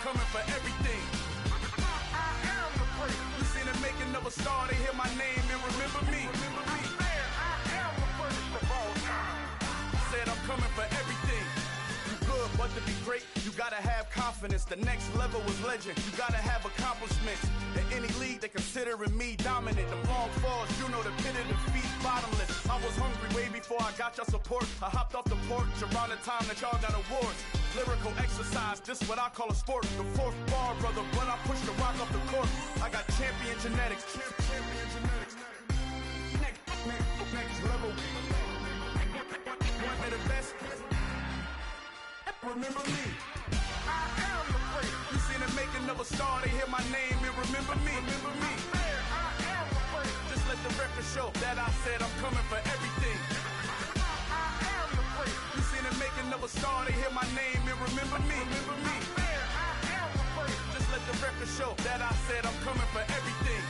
coming for everything. I am the first. You seen the making of a star, they hear my name and remember me. I said I am the first of all time. Said I'm coming for everything. You good, but to be great, you gotta have confidence. The next level was legend, you gotta have accomplishments. In any league, they considering me dominant. The long falls, you know the pit of defeat, bottomless. I was hungry way before I got your support. I hopped off the porch around the time that y'all got awards. Lyrical exercise, this what I call a sport. The fourth bar, brother, when I push the rock off the court. I got champion genetics. Champion genetics. Next level. One of the best. Remember me. I am the first. You seen the making of a star, they hear my name and remember me. Remember me. I am the first. Just let the record show that I said I'm coming for everything. I am the first. You seen the making of a star, they hear my name and remember me. Remember me. I am the first. Just let the record show that I said I'm coming for everything.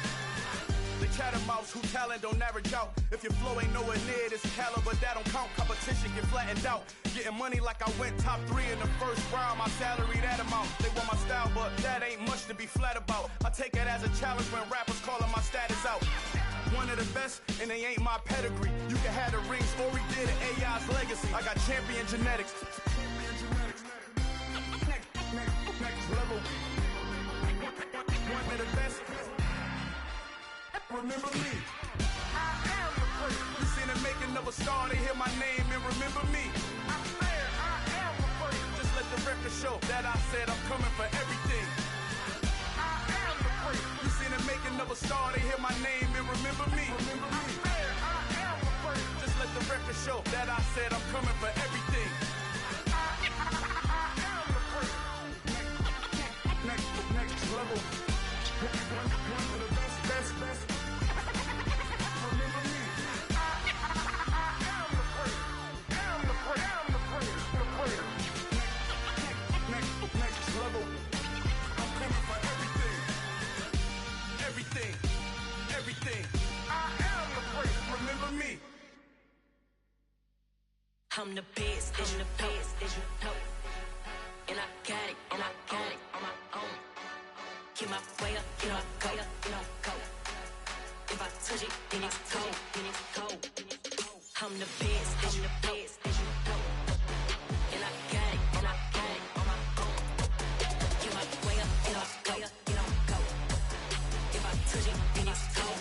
The catamounts who talent don't average out. If your flow ain't nowhere near this caliber, that don't count. Competition get flattened out. Getting money like I went top 3 in the first round. My salary that amount. They want my style, but that ain't much to be flat about. I take it as a challenge when rappers calling my status out. One of the best, and they ain't my pedigree. You can have the rings, or we did it, AI's legacy. I got champion genetics. Next level. One of the best. Remember me. I am the first. You seen the making of a star, they hear my name and remember me. I said I am the first. Just let the record show that I said I'm coming for everything. I am the first. You seen the making of a star, they hear my name and remember me. Remember me. I said I am the first. Just let the record show that I said I'm coming for everything. I am the first. Next level. One of the best. Remember me. I am the first. Am the first. Next level. I'm coming for everything. I am the first. Remember me. I'm the best, as you know. And I got it on my own. Get my way up, go. If I touch it, then it's cold. I'm the best, as you know. And I got it on my own. Get my way up, go. If I touch it, then it's cold.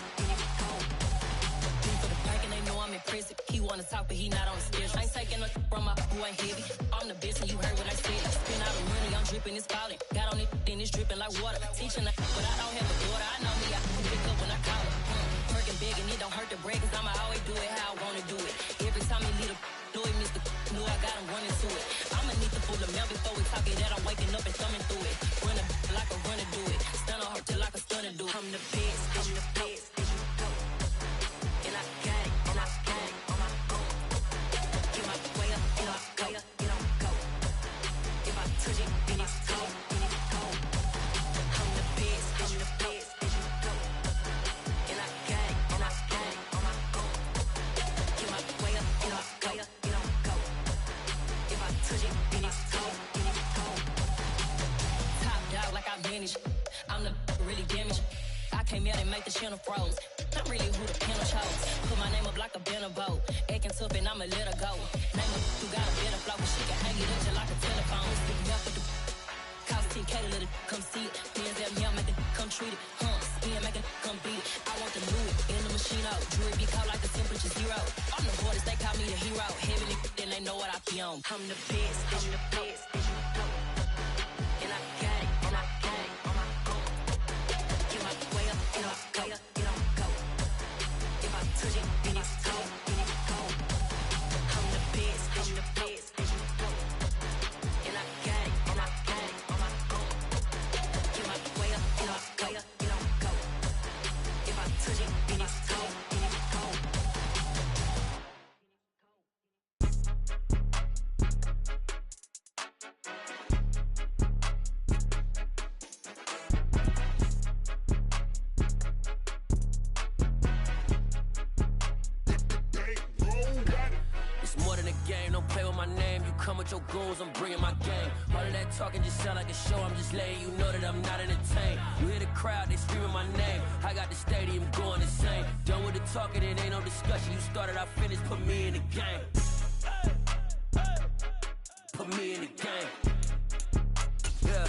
For the park and they know I'm impressive. He wanna talk, but he not on the stairs. I ain't taking nothing from my boy heavy. I'm the best, and you heard what I said. Spend all the money, I'm dripping, it's falling. Got on it, then it's dripping like water. Teaching, but I don't have a daughter. I know me, I can pick up when I call her. Working big and it don't hurt to break, cause I'ma always do it how I wanna do it. Every time he leave know he missed the know I got him running to it. I'ma need to pull the mail before we talk it that I'm waking up and thumbing through it. Run a like a runner do it. Stun on her till like a stunner do it. I'm the best, as you know. And I got it on my own. Get my way up, go. If I touch it, then it's cold. I'm the best, as you know. And I got it on my own. Get my way up, go. If I touch it, then it's cold. Top dog like I manage. I'm the really damaged. I came out and make the channel froze. I'm really who the piano chose. Put my name up like a banner boat. Acting tough and I'ma let her go. Name her who got a better flow, but she can hang it up just like a telephone. Sticking up with the cost 10K to let it come see it. Bands at me, I make it come treat it. Spin, make it come beat it. I want the Louis in the machine out. Jewelry be caught like the temperature 0. I'm the hardest, they call me the hero. Heavily, then they know what I be on. I'm the best, as you know. And I got it on my own. Get my way up, go. If I touch it, then it's cold. I'm the best, as you know. And I got it on my own. Get my way up, go. If I touch it, then it's cold. don't play with my name. You come with your goons, I'm bringing my game. All of that talking just sound like a show, I'm just letting you know that I'm not entertained. You hear the crowd, they screaming my name. I got the stadium going insane. Done with the talking, it ain't no discussion. You started, I finished, put me in the game. Put me in the game. Yeah.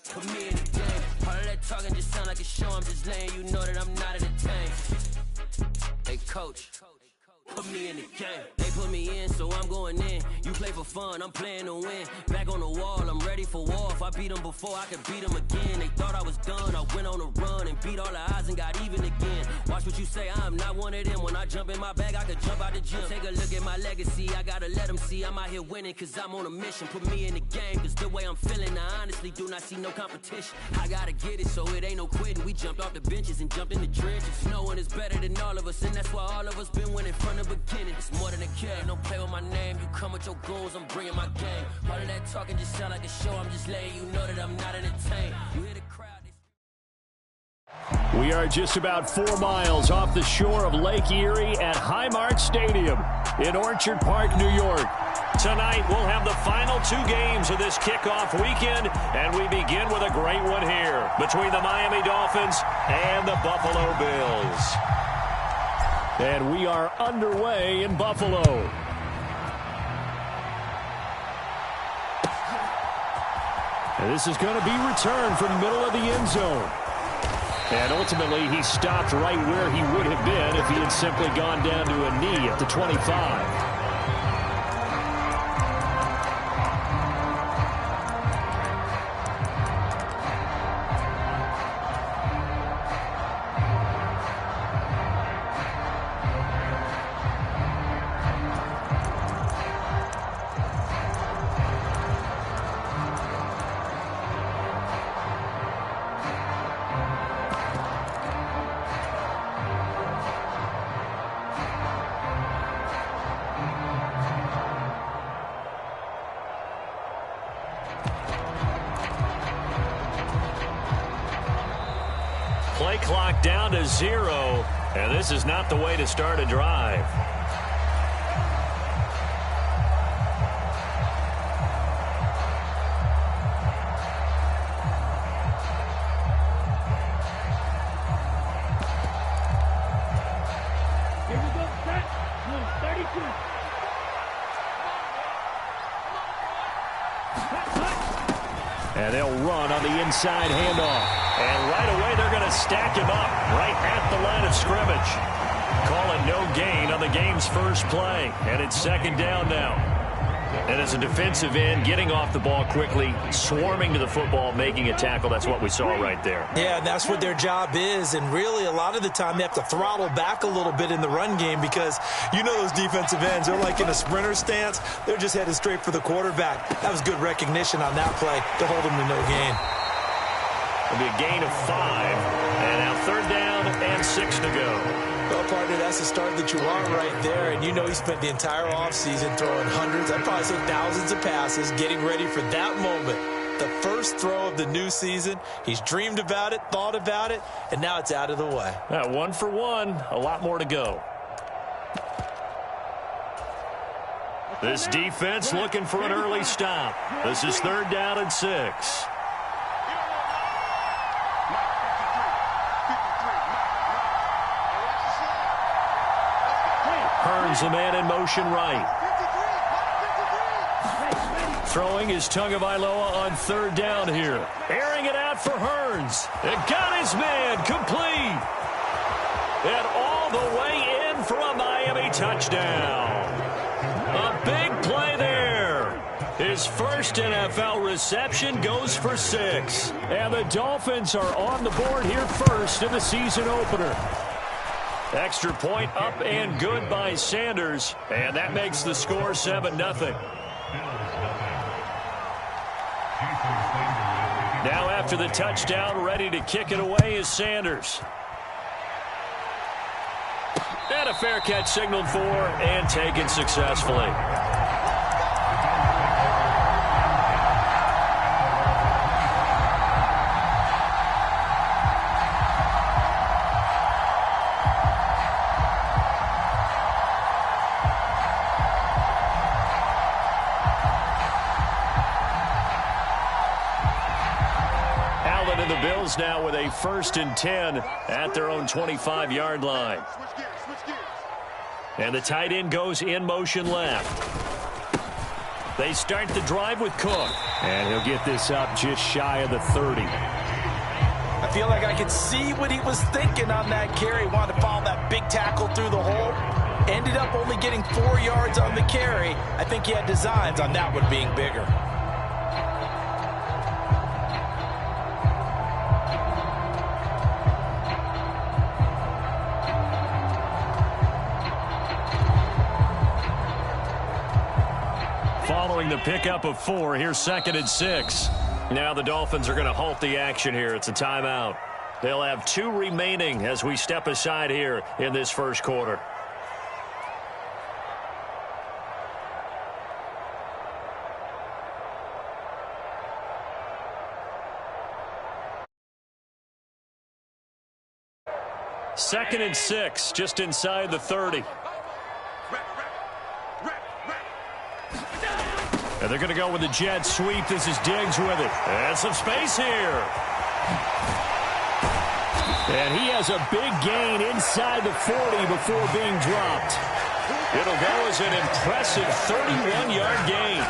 Put me in the game. All of that talking just sound like a show, I'm just letting you know that I'm not entertained. Hey, coach. Put me in the game. They put me in, so I'm going in. You play for fun, I'm playing to win. Back on the wall, I'm ready for war. If I beat them before, I could beat them again. They thought I was done, I went on a run and beat all the odds and got even again. Watch what you say, I'm not one of them. When I jump in my bag, I could jump out the gym. Take a look at my legacy, I gotta let them see I'm out here winning, cause I'm on a mission. Put me in the game, cause the way I'm feeling, I honestly do not see no competition. I gotta get it, so it ain't no quitting. We jumped off the benches and jumped in the trenches. No one is better than all of us, and that's why all of us been winning from the beginning. It's more than a kid, don't play with my name. You come with your goons, I'm bringing my game. All of that talking just sound like a show, I'm just letting you know that I'm not entertained. You hear the crowd. We are just about 4 miles off the shore of Lake Erie at Highmark Stadium in Orchard Park, New York. Tonight, we'll have the final 2 games of this kickoff weekend, and we begin with a great one here between the Miami Dolphins and the Buffalo Bills. And we are underway in Buffalo. And this is going to be returned from middle of the end zone. And ultimately, he stopped right where he would have been if he had simply gone down to a knee at the 25. Play clock down to 0, and this is not the way to start a drive. Here we go, set. 32. And they'll run on the inside handoff. And right away, they're going to stack him up right at the line of scrimmage. Call it no gain on the game's first play. And it's second down now. And as a defensive end, getting off the ball quickly, swarming to the football, making a tackle, that's what we saw right there. Yeah, and that's what their job is. And really, a lot of the time, they have to throttle back a little bit in the run game because you know those defensive ends, they're like in a sprinter stance. They're just headed straight for the quarterback. That was good recognition on that play to hold them to no gain. It'll be a gain of 5. And now third down and 6 to go. Well, partner, that's the start that you want right there. And you know he spent the entire offseason throwing hundreds, I'd probably say thousands of passes, getting ready for that moment. The first throw of the new season. He's dreamed about it, thought about it, and now it's out of the way. 1 for 1, a lot more to go. This defense looking for an early stop. This is third down and 6. Hearns the man in motion right. Throwing is Tagovailoa on third down here. Airing it out for Hearns. It got his man complete. And all the way in for a Miami touchdown. A big play there. His first NFL reception goes for 6. And the Dolphins are on the board here first in the season opener. Extra point up and good by Sanders. And that makes the score 7-0. Now after the touchdown, ready to kick it away is Sanders. And a fair catch signaled for and taken successfully. And the Bills now with a 1st and 10 at their own 25-yard line. And the tight end goes in motion left. They start the drive with Cook. And he'll get this up just shy of the 30. I feel like I could see what he was thinking on that carry. Wanted to follow that big tackle through the hole. Ended up only getting 4 yards on the carry. I think he had designs on that one being bigger. Following the pickup of 4, here's 2nd and 6. Now the Dolphins are going to halt the action here. It's a timeout. They'll have 2 remaining as we step aside here in this first quarter. Second and 6, just inside the 30. And they're going to go with the jet sweep. This is Diggs with it. And some space here. And he has a big gain inside the 40 before being dropped. It'll go as an impressive 31-yard gain.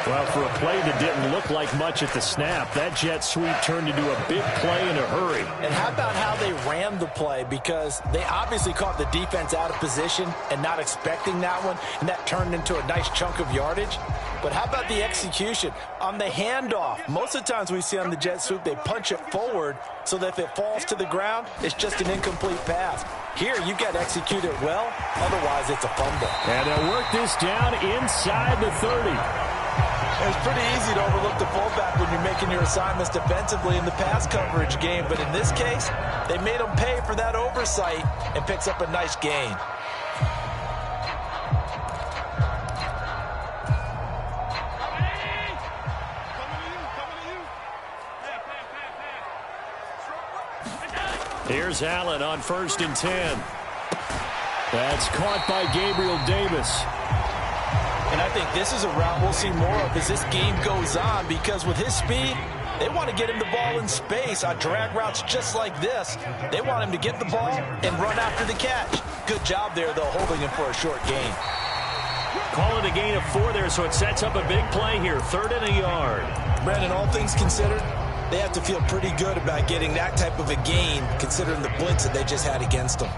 Well, for a play that didn't look like much at the snap, that jet sweep turned into a big play in a hurry. And how about how they ran the play? Because they obviously caught the defense out of position and not expecting that one, and that turned into a nice chunk of yardage. But how about the execution? On the handoff, most of the times we see on the jet sweep, they punch it forward so that if it falls to the ground, it's just an incomplete pass. Here, you've got to execute it well, otherwise it's a fumble. And they'll work this down inside the 30. It's pretty easy to overlook the fullback when you're making your assignments defensively in the pass coverage game, but in this case, they made him pay for that oversight and picks up a nice gain. Here's Allen on 1st and 10. That's caught by Gabriel Davis. And I think this is a route we'll see more of as this game goes on, because with his speed, they want to get him the ball in space on drag routes just like this. They want him to get the ball and run after the catch. Good job there, though, holding him for a short gain. Call it a gain of 4 there, so it sets up a big play here. 3rd and a yard. Brandon, all things considered, they have to feel pretty good about getting that type of a gain, considering the blitz that they just had against them.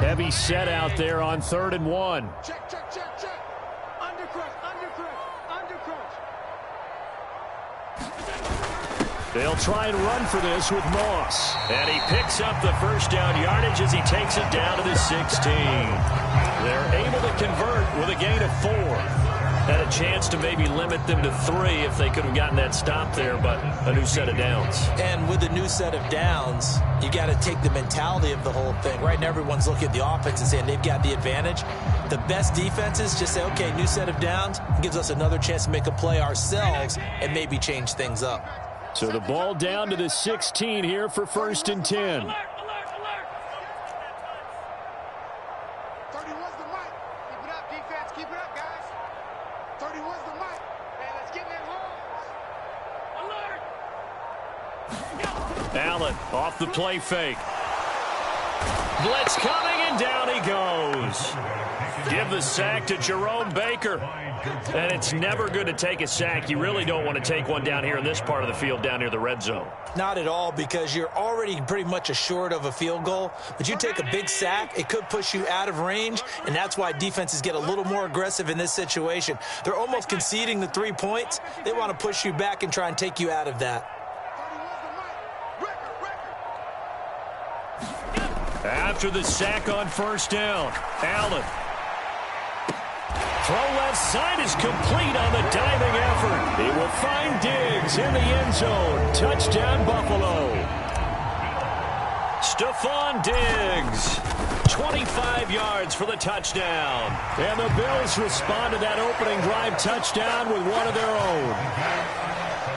Heavy set out there on 3rd and 1. Check, check, check, check. Undercrush, undercrush, undercrush. They'll try and run for this with Moss. And he picks up the first down yardage as he takes it down to the 16. They're able to convert with a gain of 4. Had a chance to maybe limit them to 3 if they could have gotten that stop there, but a new set of downs. And with a new set of downs, you got to take the mentality of the whole thing. Right now, everyone's looking at the offense and saying they've got the advantage. The best defenses just say, okay, new set of downs, gives us another chance to make a play ourselves and maybe change things up. So the ball down to the 16 here for 1st and 10. Allen off the play fake. Blitz coming, and down he goes. Give the sack to Jerome Baker. And it's never good to take a sack. You really don't want to take one down here in this part of the field, down near the red zone. Not at all, because you're already pretty much assured of a field goal. But you take a big sack, it could push you out of range, and that's why defenses get a little more aggressive in this situation. They're almost conceding the 3 points. They want to push you back and try and take you out of that. After the sack on 1st down, Allen. Throw left side is complete on the diving effort. He will find Diggs in the end zone. Touchdown, Buffalo. Stephon Diggs 25 yards for the touchdown. And the Bills respond to that opening drive touchdown with one of their own.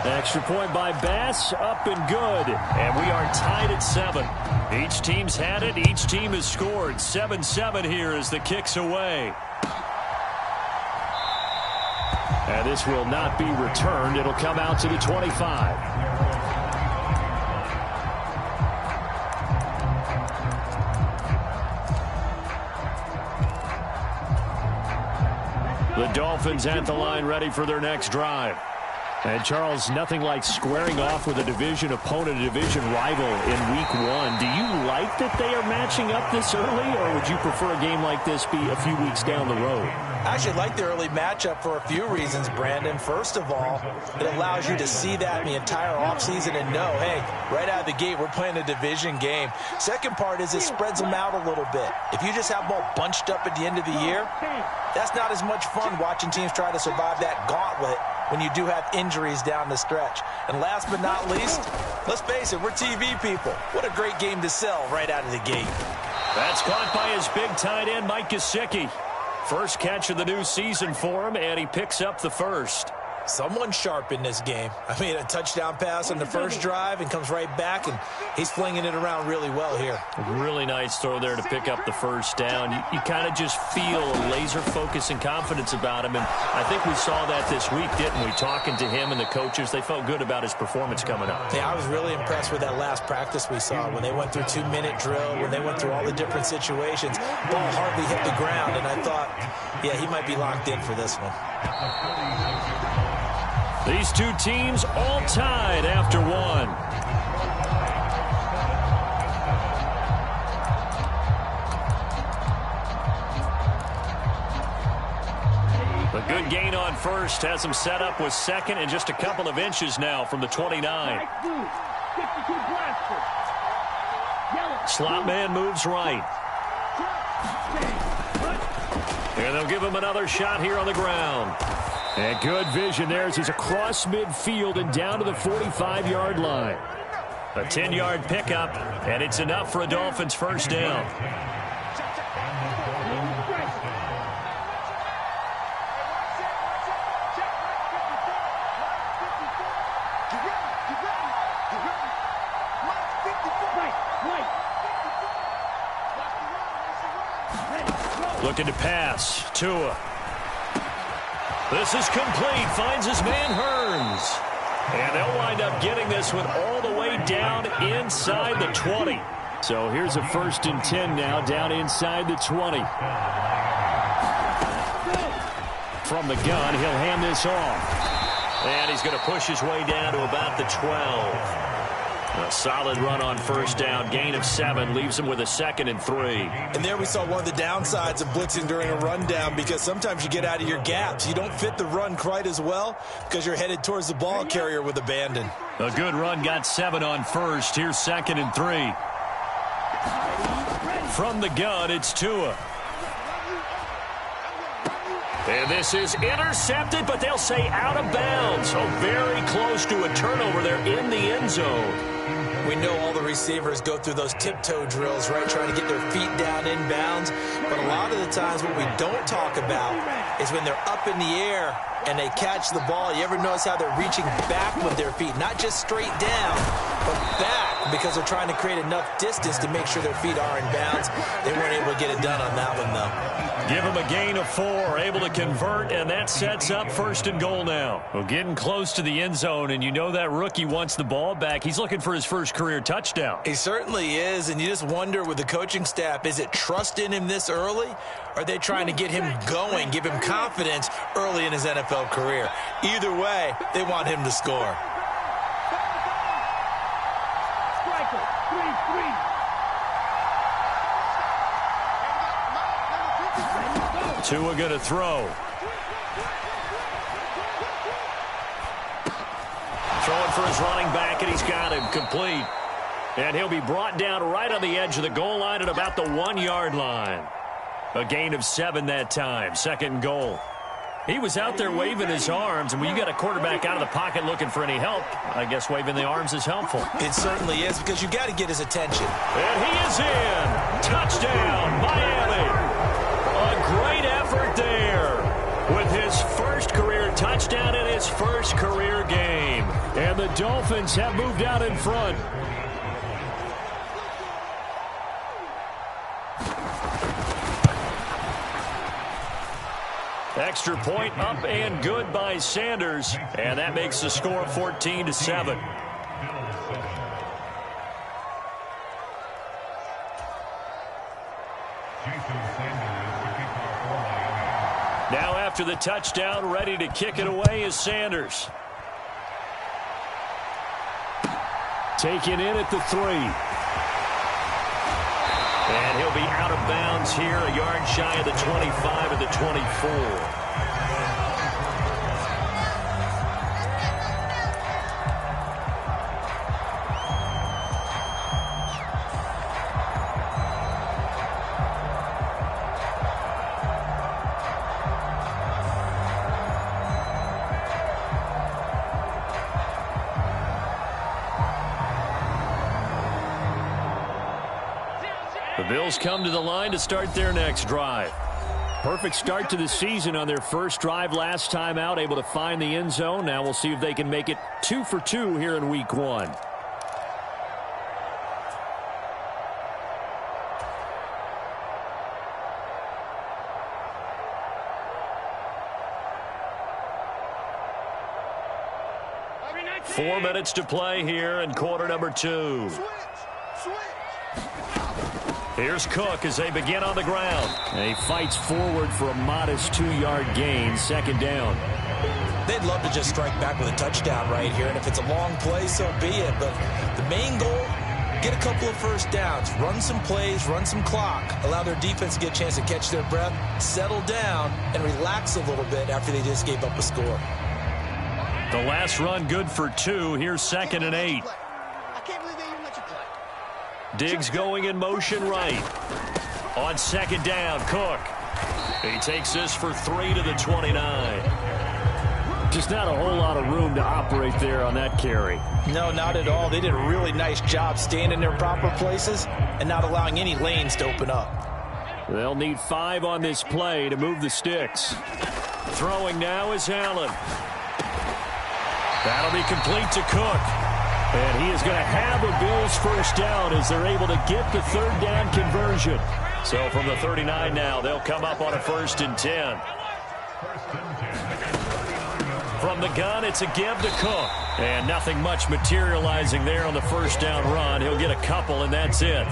Extra point by Bass, up and good. And we are tied at 7. Each team's had it. Each team has scored. 7-7 here as the kick's away. And this will not be returned. It'll come out to the 25. The Dolphins at the line ready for their next drive. And, Charles, nothing like squaring off with a division opponent, a division rival in Week 1. Do you like that they are matching up this early, or would you prefer a game like this be a few weeks down the road? I actually like the early matchup for a few reasons, Brandon. First of all, it allows you to see that in the entire offseason and know, hey, right out of the gate, we're playing a division game. Second part is it spreads them out a little bit. If you just have them all bunched up at the end of the year, that's not as much fun watching teams try to survive that gauntlet when you do have injuries down the stretch. And last but not least, let's face it, we're TV people. What a great game to sell right out of the gate. That's caught by his big tight end, Mike Gesicki. First catch of the new season for him, and he picks up the first. Someone sharp in this game. I mean, a touchdown pass on the first drive and comes right back, and he's flinging it around really well here. A really nice throw there to pick up the first down. You kind of just feel a laser focus and confidence about him, and I think we saw that this week, didn't we? Talking to him and the coaches, they felt good about his performance coming up. Yeah, I was really impressed with that last practice we saw when they went through 2-minute drill, when they went through all the different situations. Ball hardly hit the ground, and I thought, yeah, he might be locked in for this one. These two teams all tied after one. A good gain on first has him set up with second and just a couple of inches now from the 29. Slot man moves right. And they'll give him another shot here on the ground. And good vision there as he's across midfield and down to the 45-yard line. A 10-yard pickup, and it's enough for a Dolphins first down. Looking to pass. Tua. This is complete. Finds his man Hearns. And they'll wind up getting this one all the way down inside the 20. So here's a 1st and 10 now down inside the 20. From the gun, he'll hand this off. And he's going to push his way down to about the 12. A solid run on first down. Gain of 7 leaves him with a 2nd and 3. And there we saw one of the downsides of blitzing during a rundown, because sometimes you get out of your gaps. You don't fit the run quite as well because you're headed towards the ball carrier with abandon. A good run, got 7 on first. Here's 2nd and 3. From the gun, it's Tua. And this is intercepted, but they'll say out of bounds. So very close to a turnover there in the end zone. We know all the receivers go through those tiptoe drills, right, trying to get their feet down inbounds. But a lot of the times what we don't talk about is when they're up in the air and they catch the ball. You ever notice how they're reaching back with their feet? Not just straight down, but back, because they're trying to create enough distance to make sure their feet are in bounds. They weren't able to get it done on that one, though. Give him a gain of 4, able to convert, and that sets up 1st and goal now. Well, getting close to the end zone, and you know that rookie wants the ball back. He's looking for his first career touchdown. He certainly is, and you just wonder with the coaching staff, is it trust in him this early? Or are they trying to get him going, give him confidence early in his NFL career? Either way, they want him to score. Tua going to throw. Throwing for his running back, and he's got him complete. And he'll be brought down right on the edge of the goal line at about the 1-yard line. A gain of 7 that time. 2nd and goal. He was out there waving his arms, and when you got a quarterback out of the pocket looking for any help, I guess waving the arms is helpful. It certainly is, because you got to get his attention. And he is in. Touchdown, Miami. A great effort there with his first career touchdown in his first career game. And the Dolphins have moved out in front. Extra point up and good by Sanders. And that makes the score 14-7. Now after the touchdown, ready to kick it away is Sanders. Taken in at the 3. And he'll be out of bounds here, a yard shy of the 25 of the 24. The Bills come to the line to start their next drive. Perfect start to the season on their first drive last time out, able to find the end zone. Now we'll see if they can make it 2 for 2 here in week 1. Four minutes to play here in quarter number 2. Here's Cook as they begin on the ground. And he fights forward for a modest 2-yard gain, second down. They'd love to just strike back with a touchdown right here, and if it's a long play, so be it. But the main goal, get a couple of first downs, run some plays, run some clock, allow their defense to get a chance to catch their breath, settle down, and relax a little bit after they just gave up a score. The last run good for 2. Here's 2nd and 8. Diggs going in motion right. On second down, Cook. He takes this for 3 to the 29. Just not a whole lot of room to operate there on that carry. No, not at all. They did a really nice job staying in their proper places and not allowing any lanes to open up. They'll need 5 on this play to move the sticks. Throwing now is Allen. That'll be complete to Cook. And he is going to have a Bills first down as they're able to get the third down conversion. So from the 39 now, they'll come up on a 1st and 10. From the gun, it's a give to Cook. And nothing much materializing there on the first down run. He'll get a couple, and that's it.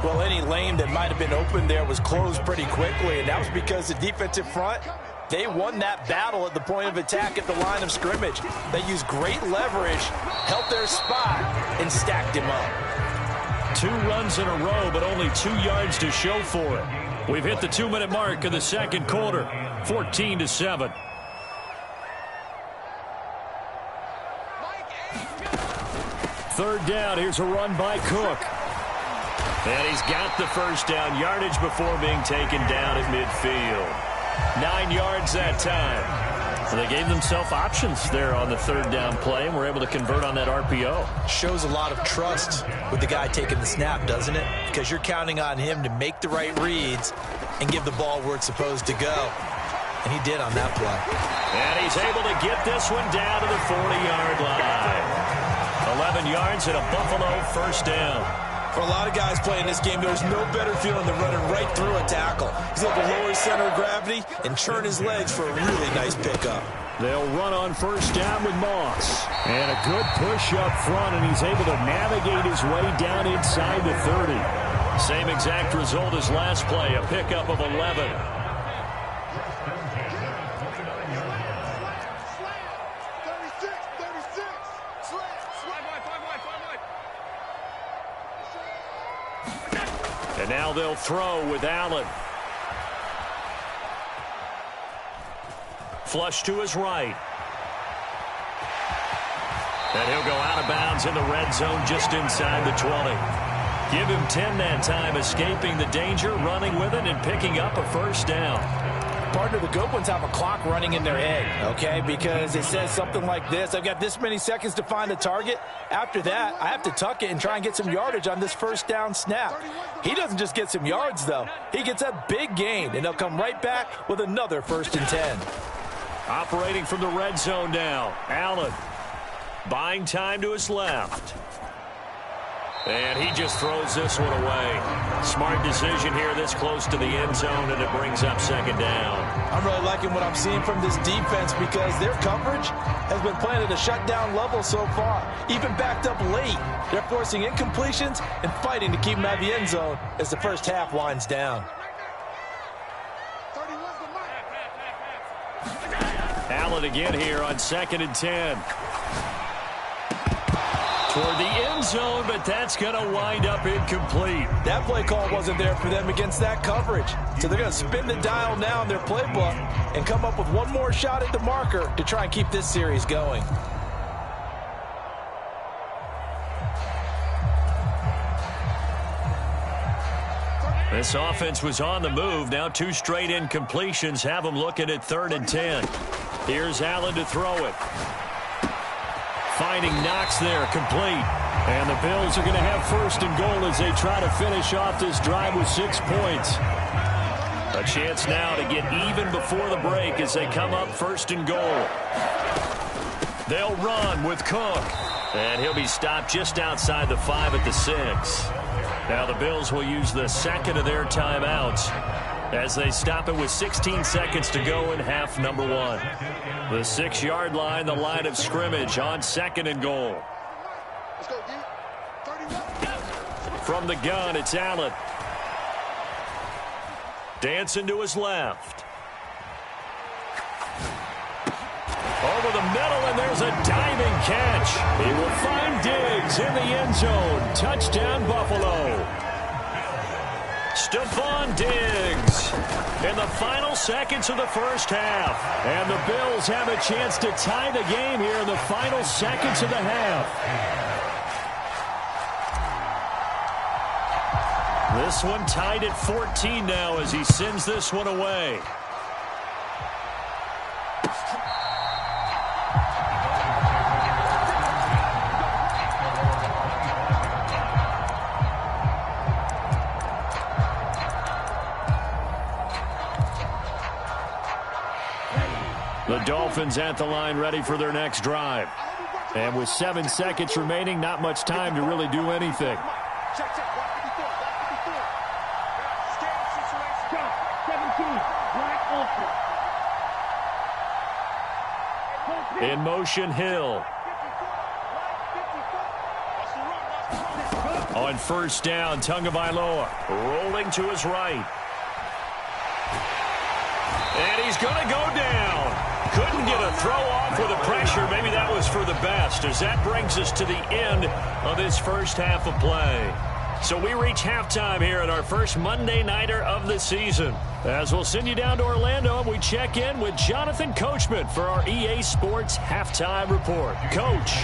Well, any lane that might have been open there was closed pretty quickly, and that was because the defensive front, they won that battle at the point of attack at the line of scrimmage. They used great leverage, held their spot, and stacked him up. 2 runs in a row, but only 2 yards to show for it. We've hit the 2-minute mark of the second quarter, 14-7. Third down, here's a run by Cook. And he's got the first down, yardage before being taken down at midfield. 9 yards that time. So they gave themselves options there on the third down play and were able to convert on that RPO. Shows a lot of trust with the guy taking the snap, doesn't it? Because you're counting on him to make the right reads and give the ball where it's supposed to go. And he did on that play. And he's able to get this one down to the 40-yard line. 11 yards and a Buffalo first down. For a lot of guys playing this game, there's no better feeling than running right through a tackle. He's able to lower his center of gravity and churn his legs for a really nice pickup. They'll run on first down with Moss. And a good push up front, and he's able to navigate his way down inside the 30. Same exact result as last play, a pickup of 11. And now they'll throw with Allen. Flush to his right. And he'll go out of bounds in the red zone just inside the 20. Give him 10 that time, escaping the danger, running with it, and picking up a first down. Partner, the good ones have a clock running in their head, okay? Because it says something like this: I've got this many seconds to find a target. After that, I have to tuck it and try and get some yardage on this first down snap. He doesn't just get some yards, though. He gets a big gain, and they'll come right back with another 1st and 10. Operating from the red zone now. Allen buying time to his left. And he just throws this one away. Smart decision here this close to the end zone, and it brings up 2nd down. I'm really liking what I'm seeing from this defense because their coverage has been playing at a shutdown level so far. Even backed up late, they're forcing incompletions and fighting to keep them out of the end zone as the first half winds down. Allen again here on 2nd and 10. Toward the end zone, but that's going to wind up incomplete. That play call wasn't there for them against that coverage. So they're going to spin the dial now in their playbook and come up with one more shot at the marker to try and keep this series going. This offense was on the move. Now 2 straight incompletions have them looking at 3rd and 10. Here's Allen to throw it. Finding Knox there, complete. And the Bills are going to have 1st and goal as they try to finish off this drive with 6 points. A chance now to get even before the break as they come up 1st and goal. They'll run with Cook. And he'll be stopped just outside the 5 at the 6. Now the Bills will use the 2nd of their timeouts as they stop it with 16 seconds to go in half number 1. The 6-yard line, the line of scrimmage on 2nd and goal. From the gun, it's Allen. Dancing to his left. Over the middle, and there's a diving catch. He will find Diggs in the end zone. Touchdown, Buffalo. Stephon Diggs in the final seconds of the first half. And the Bills have a chance to tie the game here in the final seconds of the half. This one tied at 14 now as he sends this one away. The Dolphins at the line ready for their next drive. And with 7 seconds remaining, not much time to really do anything. In motion, Hill. On 1st down, Tagovailoa rolling to his right. And he's going to go down. Couldn't get a throw off with the pressure. Maybe that was for the best, as that brings us to the end of this first half of play. So we reach halftime here at our first Monday Nighter of the season. As we'll send you down to Orlando, and we check in with Jonathan Coachman for our EA Sports Halftime Report. Coach,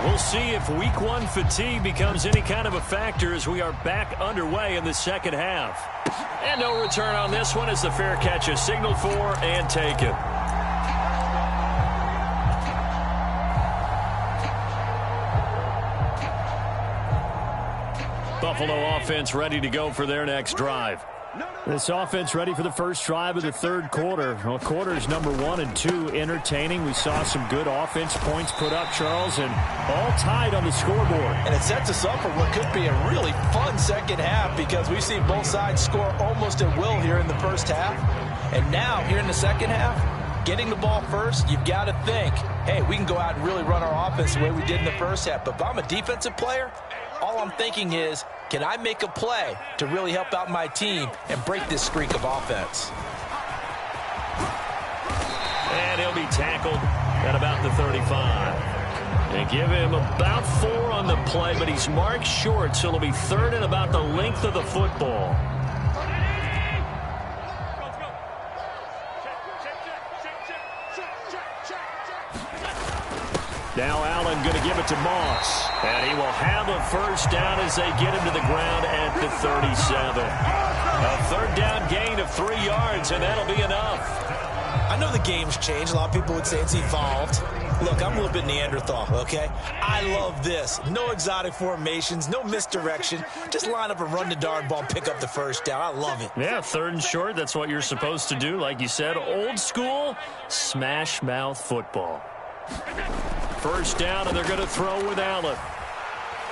we'll see if Week 1 fatigue becomes any kind of a factor as we are back underway in the second half. And no return on this one as the fair catch is signaled for and taken. Buffalo offense ready to go for their next drive. This offense ready for the first drive of the third quarter. Well, quarters number 1 and 2 entertaining. We saw some good offense points put up, Charles, and all tied on the scoreboard. And it sets us up for what could be a really fun second half because we've seen both sides score almost at will here in the first half. And now, here in the second half, getting the ball first, you've got to think, hey, we can go out and really run our offense the way we did in the first half. But if I'm a defensive player, all I'm thinking is, can I make a play to really help out my team and break this streak of offense? And he'll be tackled at about the 35. They give him about 4 on the play, but he's marked short, so it'll be 3rd and about the length of the football. Now Allen going to give it to Moss. And he will have a first down as they get him to the ground at the 37. A third down gain of 3 yards, and that'll be enough. I know the game's changed. A lot of people would say it's evolved. Look, I'm a little bit Neanderthal, okay? I love this. No exotic formations, no misdirection. Just line up and run the darn ball, pick up the first down. I love it. Yeah, 3rd and short, that's what you're supposed to do. Like you said, old school, smash mouth football. First down, and they're going to throw with Allen.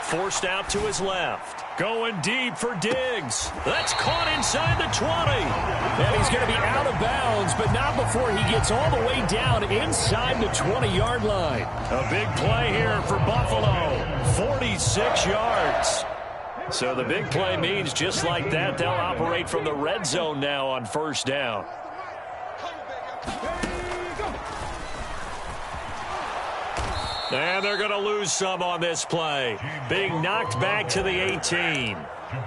Forced out to his left. Going deep for Diggs. That's caught inside the 20. And he's going to be out of bounds, but not before he gets all the way down inside the 20-yard line. A big play here for Buffalo. 46 yards. So the big play means just like that, they'll operate from the red zone now on first down. And they're going to lose some on this play. Being knocked back to the 18.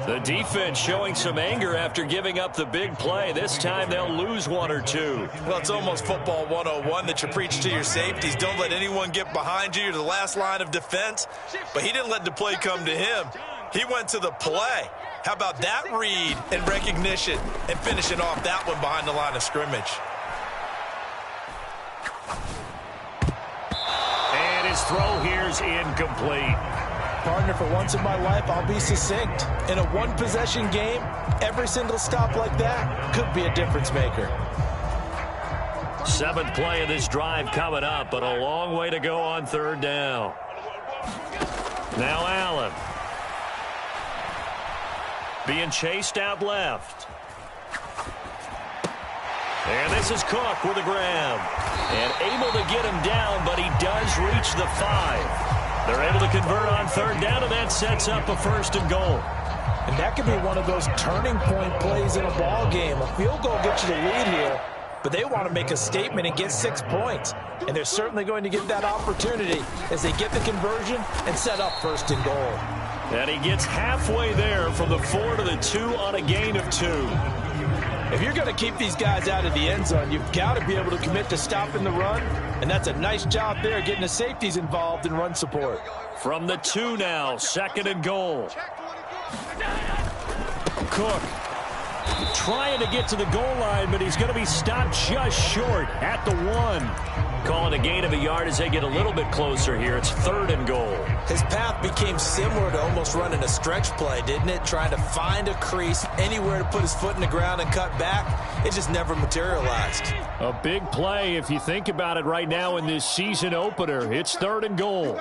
The defense showing some anger after giving up the big play. This time they'll lose 1 or 2. Well, it's almost football 101 that you preach to your safeties. Don't let anyone get behind you. You're the last line of defense. But he didn't let the play come to him. He went to the play. How about that read and recognition and finishing off that one behind the line of scrimmage? His throw here's incomplete. Partner, for once in my life, I'll be succinct. In a one-possession game, every single stop like that could be a difference maker. 7th play of this drive coming up, but a long way to go on 3rd down. Now Allen. Being chased out left. And this is Cook with a grab. And able to get him down, but he does reach the 5. They're able to convert on 3rd down, and that sets up a 1st and goal. And that could be one of those turning point plays in a ball game. A field goal gets you the lead here, but they want to make a statement and get 6 points. And they're certainly going to get that opportunity as they get the conversion and set up 1st and goal. And he gets halfway there from the 4 to the 2 on a gain of 2. If you're going to keep these guys out of the end zone, you've got to be able to commit to stopping the run, and that's a nice job there, getting the safeties involved in run support. From the 2 now, 2nd and goal. Cook trying to get to the goal line, but he's going to be stopped just short at the 1. Calling a gain of a yard as they get a little bit closer here. It's 3rd and goal. His path became similar to almost running a stretch play, didn't it? Trying to find a crease, anywhere to put his foot in the ground and cut back. It just never materialized. A big play if you think about it right now in this season opener. It's 3rd and goal.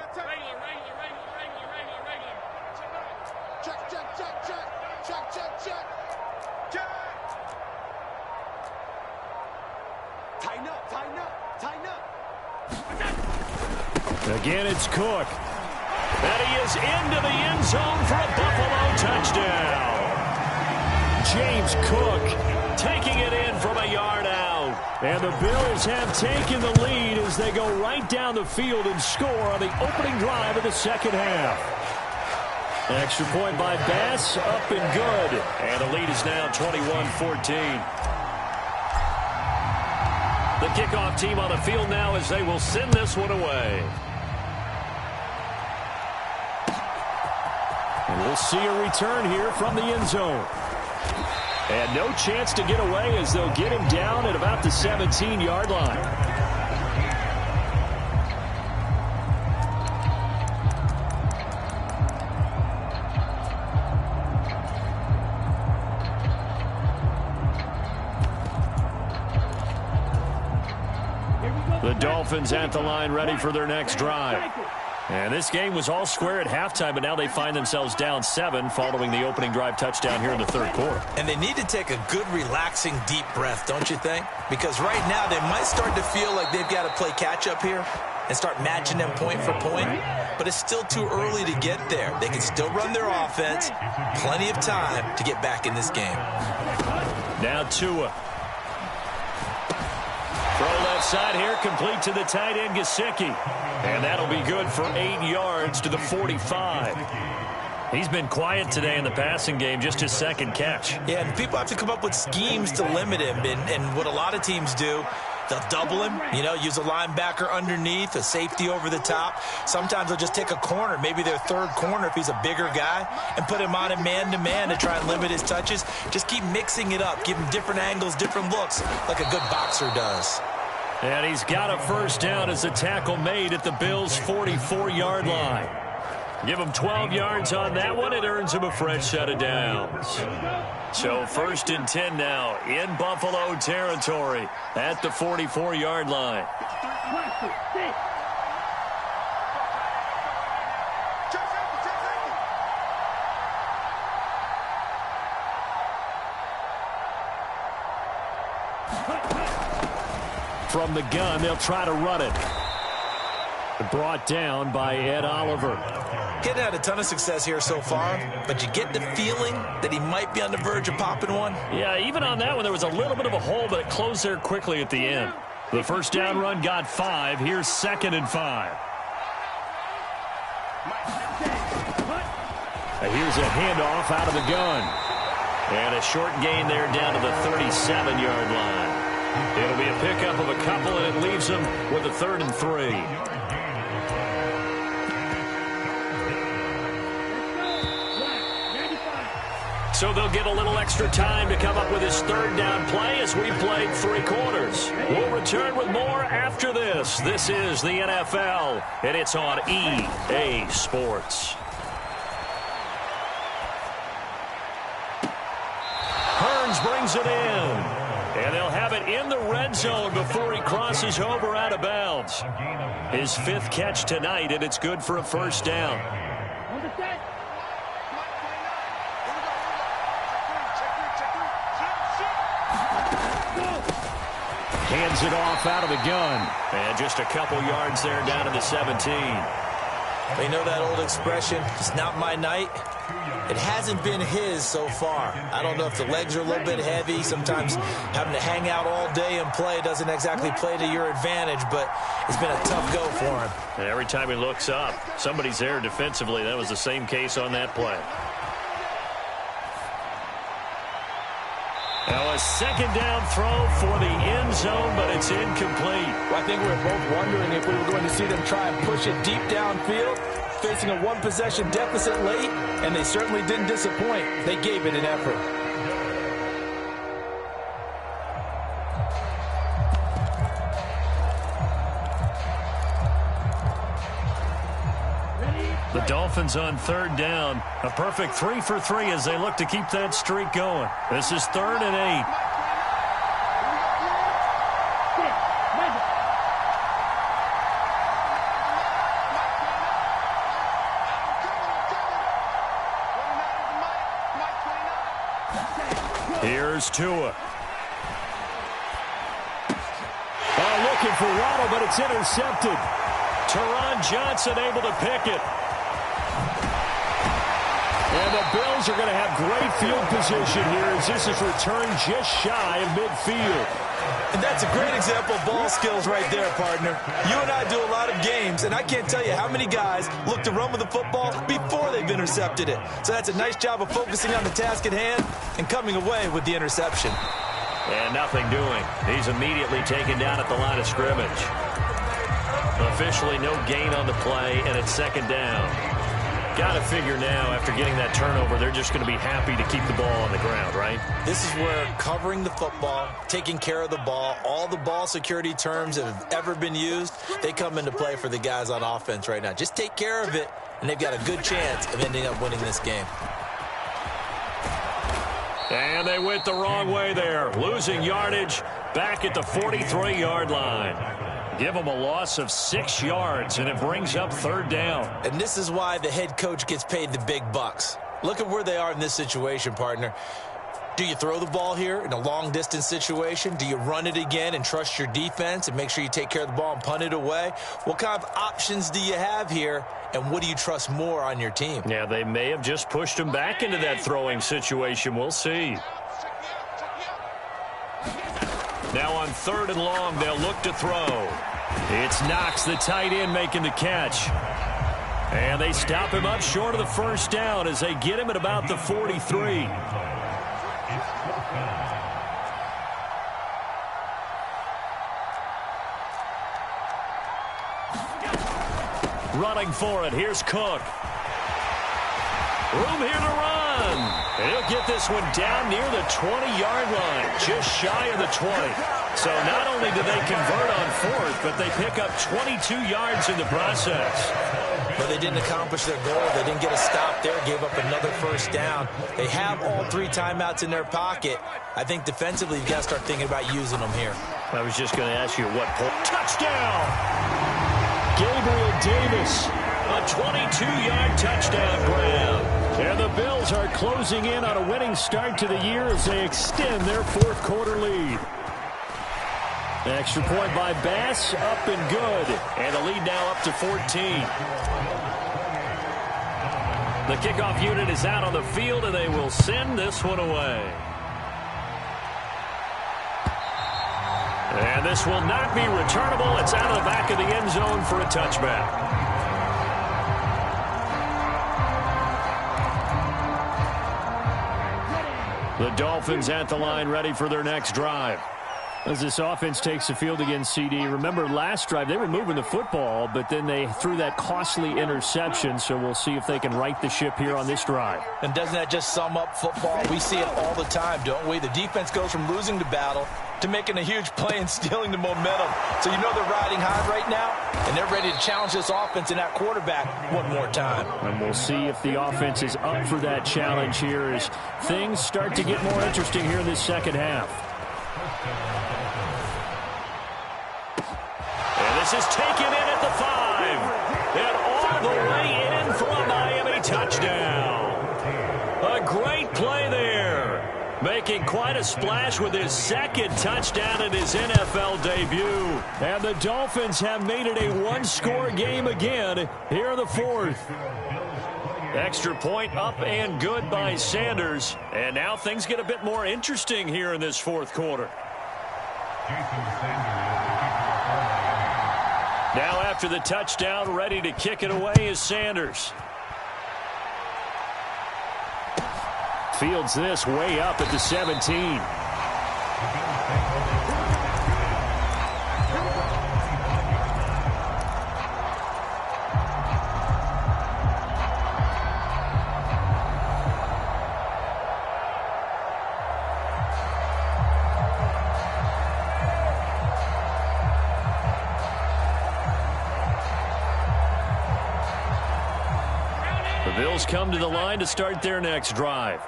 Again, it's Cook. And he is into the end zone for a Buffalo touchdown. James Cook taking it in from a yard out. And the Bills have taken the lead as they go right down the field and score on the opening drive of the 2nd half. Extra point by Bass, up and good. And the lead is now 21-14. The kickoff team on the field now as they will send this one away. And we'll see a return here from the end zone. And no chance to get away as they'll get him down at about the 17-yard line. The Dolphins at the line ready for their next drive. And this game was all square at halftime, but now they find themselves down 7 following the opening drive touchdown here in the 3rd quarter. And they need to take a good, relaxing, deep breath, don't you think? Because right now they might start to feel like they've got to play catch-up here and start matching them point for point. But it's still too early to get there. They can still run their offense. Plenty of time to get back in this game. Now Tua. Throw left side here, complete to the tight end, Gesicki. And that'll be good for 8 yards to the 45. He's been quiet today in the passing game, just his 2nd catch. Yeah, and people have to come up with schemes to limit him. And what a lot of teams do They'll double him, use a linebacker underneath, a safety over the top. Sometimes they'll just take a corner, maybe their third corner if he's a bigger guy, and put him on him man-to-man to try and limit his touches. Just keep mixing it up, give him different angles, different looks, like a good boxer does. And he's got a first down as the tackle made at the Bills' 44-yard line. Give him 12 yards on that one. It earns him a fresh set of downs. So 1st and 10 now in Buffalo territory at the 44-yard line. From the gun, they'll try to run it. Brought down by Ed Oliver. Getting had a ton of success here so far, but you get the feeling that he might be on the verge of popping one. Yeah, even on that one, there was a little bit of a hole, but it closed there quickly at the end. The first down run got 5. Here's 2nd and 5. Here's a handoff out of the gun. And a short gain there down to the 37-yard line. It'll be a pickup of a couple, and it leaves them with a 3rd and 3. So they'll get a little extra time to come up with his 3rd down play as we played 3 quarters. We'll return with more after this. This is the NFL, and it's on EA Sports. Hearns brings it in, and they'll have it in the red zone before he crosses over out of bounds. His 5th catch tonight, and it's good for a first down. Hands it off out of the gun. And just a couple yards there down to the 17. They know that old expression, it's not my night. It hasn't been his so far. I don't know if the legs are a little bit heavy. Sometimes having to hang out all day and play doesn't exactly play to your advantage, but it's been a tough go for him. And every time he looks up, somebody's there defensively. That was the same case on that play. Now a 2nd down throw for the end zone, but it's incomplete. Well, I think we were both wondering if we were going to see them try and push it deep downfield, facing a 1-possession deficit late, and they certainly didn't disappoint. They gave it an effort. The Dolphins on 3rd down. A perfect 3 for 3 as they look to keep that streak going. This is 3rd and 8. Here's Tua. Looking for Waddle, but it's intercepted. Teron Johnson able to pick it. And the Bills are going to have great field position here as this is returned just shy of midfield. And that's a great example of ball skills right there, partner. You and I do a lot of games, and I can't tell you how many guys look to run with the football before they've intercepted it. So that's a nice job of focusing on the task at hand and coming away with the interception. And nothing doing. He's immediately taken down at the line of scrimmage. Officially no gain on the play, and it's 2nd down. Got to figure now, after getting that turnover, they're just going to be happy to keep the ball on the ground, right? This is where covering the football, taking care of the ball, all the ball security terms that have ever been used, they come into play for the guys on offense right now. Just take care of it, and they've got a good chance of ending up winning this game. And they went the wrong way there, losing yardage back at the 43-yard line. Give them a loss of 6 yards, and it brings up 3rd down. And this is why the head coach gets paid the big bucks. Look at where they are in this situation, partner. Do you throw the ball here in a long-distance situation? Do you run it again and trust your defense and make sure you take care of the ball and punt it away? What kind of options do you have here, and what do you trust more on your team? Yeah, they may have just pushed him back into that throwing situation. We'll see. Now on 3rd and long, they'll look to throw. It's Knox, the tight end, making the catch. And they stop him up short of the first down as they get him at about the 43. Running for it. Here's Cook. Room here to run. And he'll get this one down near the 20-yard line, just shy of the 20. So not only do they convert on fourth, but they pick up 22 yards in the process. But they didn't accomplish their goal. They didn't get a stop there, gave up another first down. They have all 3 timeouts in their pocket. I think defensively, you've got to start thinking about using them here. I was just going to ask you what point. Touchdown! Gabriel Davis, a 22-yard touchdown grab. And the Bills are closing in on a winning start to the year as they extend their fourth quarter lead. Extra point by Bass, up and good. And the lead now up to 14. The kickoff unit is out on the field, and they will send this one away. And this will not be returnable. It's out of the back of the end zone for a touchback. The Dolphins at the line, ready for their next drive. As this offense takes the field against CD, remember last drive they were moving the football, but then they threw that costly interception, so we'll see if they can right the ship here on this drive. And doesn't that just sum up football? We see it all the time, don't we? The defense goes from losing the battle to making a huge play and stealing the momentum. So you know they're riding high right now, and they're ready to challenge this offense and that quarterback one more time. And we'll see if the offense is up for that challenge here as things start to get more interesting here in this second half. And this is taken in at the 5. And all the way in for a Miami touchdown. A great play there. Making quite a splash with his second touchdown in his NFL debut. And the Dolphins have made it a one-score game again here in the fourth. Extra point up and good by Sanders. And now things get a bit more interesting here in this fourth quarter. Now after the touchdown, ready to kick it away is Sanders. Fields this way up at the 17. The Bills come to the line to start their next drive.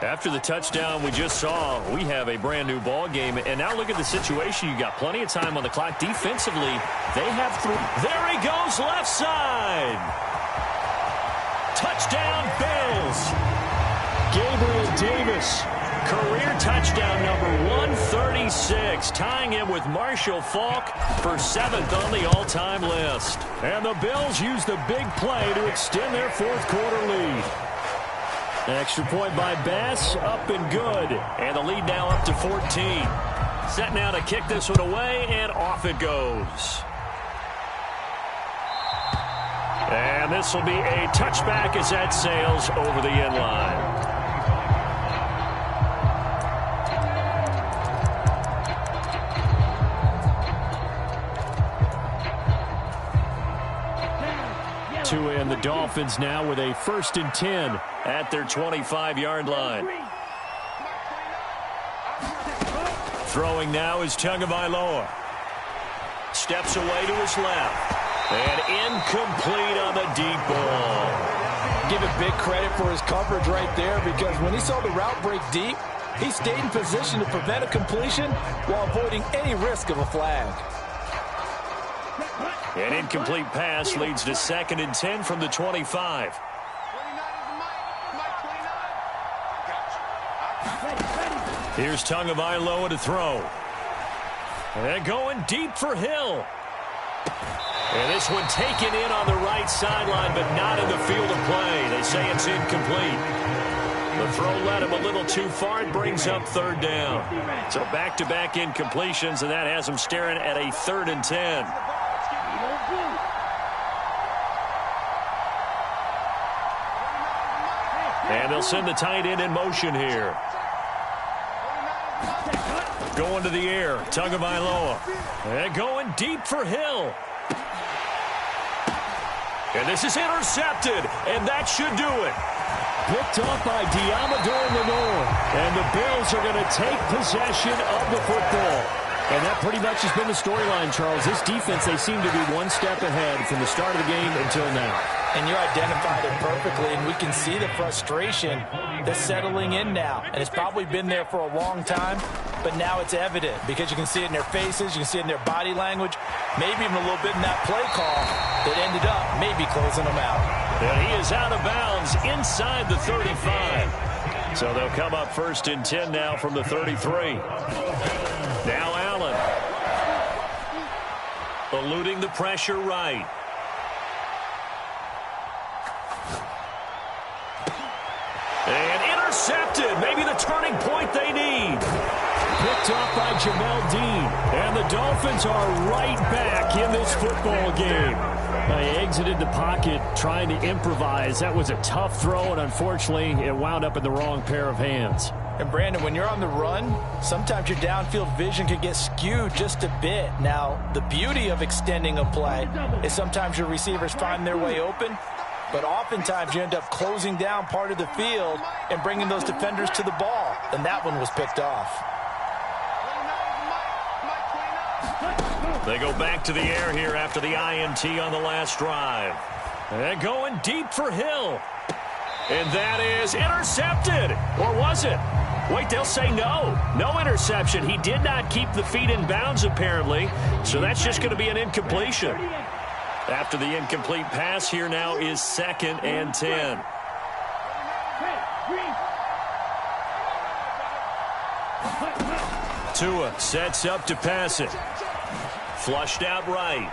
After the touchdown we just saw, we have a brand new ball game. And now look at the situation. You got plenty of time on the clock. Defensively, they have 3. There he goes, left side. Touchdown, Bills. Gabriel Davis, career touchdown number 136, tying him with Marshall Faulk for 7th on the all-time list. And the Bills use the big play to extend their fourth quarter lead. Extra point by Bass, up and good. And the lead now up to 14. Set now to kick this one away, and off it goes. And this will be a touchback as that sails over the end line. And the Dolphins now with a 1st and 10 at their 25-yard line. Throwing now is Tagovailoa. Steps away to his left. And incomplete on the deep ball. Give it big credit for his coverage right there, because when he saw the route break deep, he stayed in position to prevent a completion while avoiding any risk of a flag. An incomplete pass leads to 2nd and 10 from the 25. Here's Tagovailoa to throw. And going deep for Hill. And this one taken in on the right sideline, but not in the field of play. They say it's incomplete. The throw led him a little too far. It brings up 3rd down. So back-to-back incompletions, and that has him staring at a 3rd and 10. And they'll send the tight end in motion here. Going to the air, Tagovailoa. And going deep for Hill. And this is intercepted, and that should do it. Picked off by Diamador Lenore. And the Bills are going to take possession of the football. And that pretty much has been the storyline, Charles. This defense, they seem to be one step ahead from the start of the game until now. And you identified it perfectly, and we can see the frustration that's settling in now. And it's probably been there for a long time, but now it's evident because you can see it in their faces, you can see it in their body language, maybe even a little bit in that play call that ended up maybe closing them out. And he is out of bounds inside the 35. So they'll come up 1st and 10 now from the 33. Now Allen. Eluding the pressure right. And intercepted. Maybe the turning point they need. Picked off by Jamel Dean. And the Dolphins are right back in this football game. They exited the pocket trying to improvise. That was a tough throw, and unfortunately, it wound up in the wrong pair of hands. And Brandon, when you're on the run, sometimes your downfield vision can get skewed just a bit. Now, the beauty of extending a play is sometimes your receivers find their way open, but oftentimes you end up closing down part of the field and bringing those defenders to the ball. And that one was picked off. They go back to the air here after the INT on the last drive. And going deep for Hill. And that is intercepted. Or was it? Wait, they'll say no. No interception. He did not keep the feet in bounds, apparently. So that's just going to be an incompletion. After the incomplete pass, here now is 2nd and 10. Tua sets up to pass it. Flushed out right.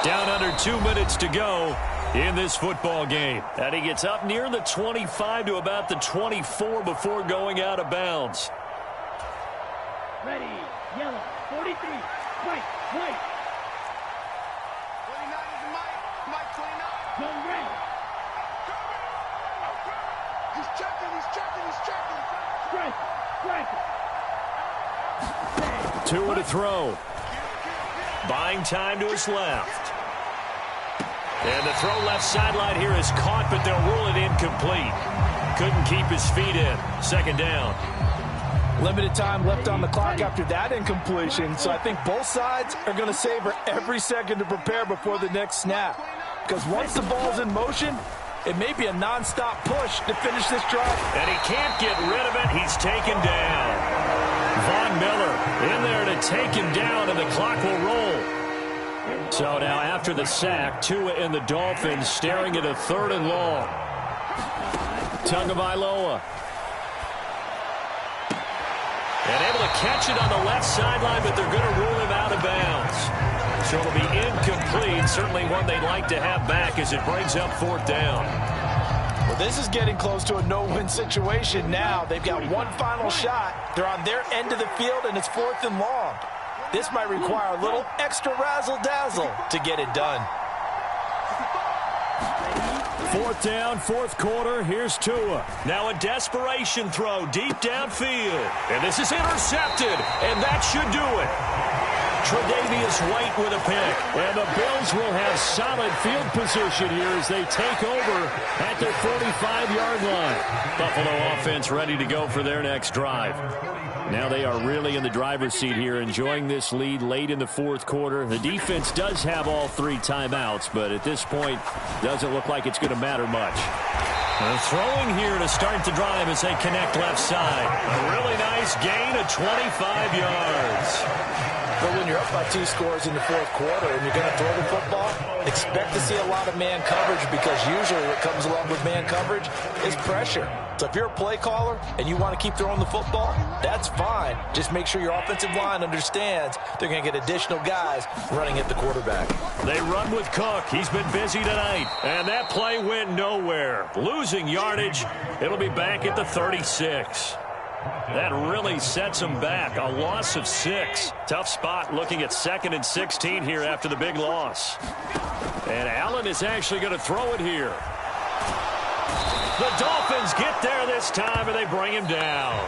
Down under 2 minutes to go in this football game. And he gets up near the 25 to about the 24 before going out of bounds. Ready, yellow, 43, white, white. 29 is Mike 29. Go red. He's checking. Strike it. Tua to throw. Buying time to his left. And the throw left sideline here is caught, but they'll rule it incomplete. Couldn't keep his feet in. 2nd down. Limited time left on the clock after that incompletion, so I think both sides are going to savor every second to prepare before the next snap. Because once the ball's in motion, it may be a nonstop push to finish this drive. And he can't get rid of it. He's taken down. Von Miller in there to take him down, and the clock will roll. So now after the sack, Tua and the Dolphins staring at a 3rd and long. Tagovailoa. And able to catch it on the left sideline, but they're going to rule him out of bounds. So it'll be incomplete. Certainly one they'd like to have back as it brings up 4th down. Well, this is getting close to a no-win situation now. They've got one final shot. They're on their end of the field, and it's 4th and long. This might require a little extra razzle-dazzle to get it done. 4th down, 4th quarter. Here's Tua. Now a desperation throw deep downfield. And this is intercepted, and that should do it. Tre'Davious White with a pick. And the Bills will have solid field position here as they take over at their 45-yard line. Buffalo offense ready to go for their next drive. Now they are really in the driver's seat here, enjoying this lead late in the 4th quarter. The defense does have all 3 timeouts, but at this point, doesn't look like it's going to matter much. And throwing here to start the drive as they connect left side. A really nice gain of 25 yards. But when you're up by 2 scores in the 4th quarter and you're going to throw the football, expect to see a lot of man coverage, because usually what comes along with man coverage is pressure. So if you're a play caller and you want to keep throwing the football, that's fine. Just make sure your offensive line understands they're going to get additional guys running at the quarterback. They run with Cook. He's been busy tonight. And that play went nowhere. Losing yardage. It'll be back at the 36. That really sets them back. A loss of 6. Tough spot looking at 2nd and 16 here after the big loss. And Allen is actually going to throw it here. The Dolphins get there this time, and they bring him down.